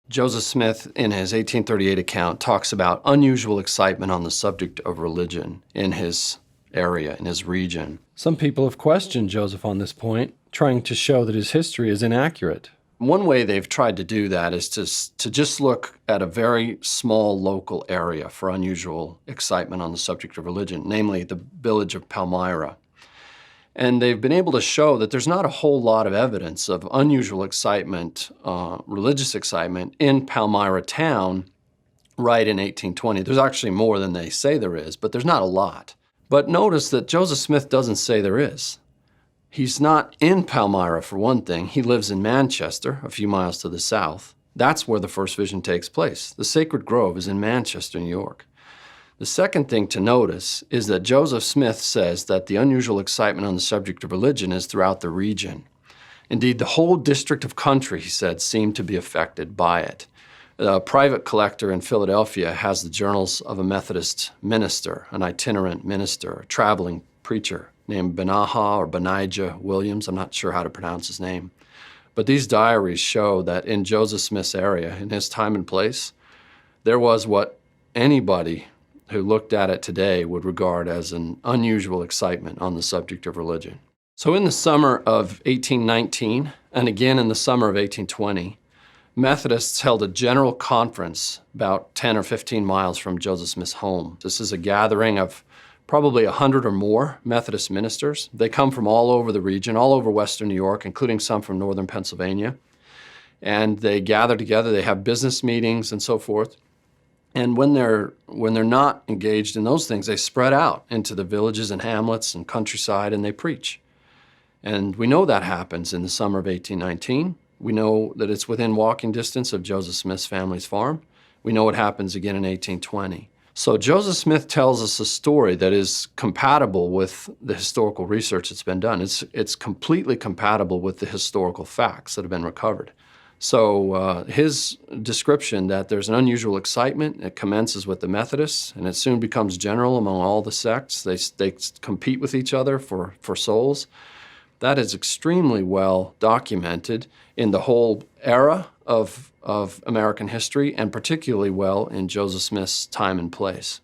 Joseph Smith, in his 1838 account, talks about unusual excitement on the subject of religion in his area, in his region. Some people have questioned Joseph on this point, trying to show that his history is inaccurate. One way they've tried to do that is to just look at a very small local area for unusual excitement on the subject of religion, namely the village of Palmyra. And they've been able to show that there's not a whole lot of evidence of unusual excitement, religious excitement, in Palmyra town right in 1820. There's actually more than they say there is, but there's not a lot. But notice that Joseph Smith doesn't say there is. He's not in Palmyra, for one thing. He lives in Manchester, a few miles to the south. That's where the first vision takes place. The Sacred Grove is in Manchester, New York. The second thing to notice is that Joseph Smith says that the unusual excitement on the subject of religion is throughout the region. Indeed, the whole district of country, he said, seemed to be affected by it. A private collector in Philadelphia has the journals of a Methodist minister, an itinerant minister, a traveling preacher named Benaha or Benijah Williams. I'm not sure how to pronounce his name. But these diaries show that in Joseph Smith's area, in his time and place, there was what anybody who looked at it today would regard as an unusual excitement on the subject of religion. So in the summer of 1819, and again in the summer of 1820, Methodists held a general conference about 10 or 15 miles from Joseph Smith's home. This is a gathering of probably 100 or more Methodist ministers. They come from all over the region, all over Western New York, including some from northern Pennsylvania. And they gather together, they have business meetings and so forth. And when they're not engaged in those things, they spread out into the villages and hamlets and countryside and they preach. And we know that happens in the summer of 1819. We know that it's within walking distance of Joseph Smith's family's farm. We know it happens again in 1820. So Joseph Smith tells us a story that is compatible with the historical research that's been done. It's completely compatible with the historical facts that have been recovered. So his description that there's an unusual excitement, it commences with the Methodists, and it soon becomes general among all the sects. They compete with each other for souls. That is extremely well documented in the whole era of American history, and particularly well in Joseph Smith's time and place.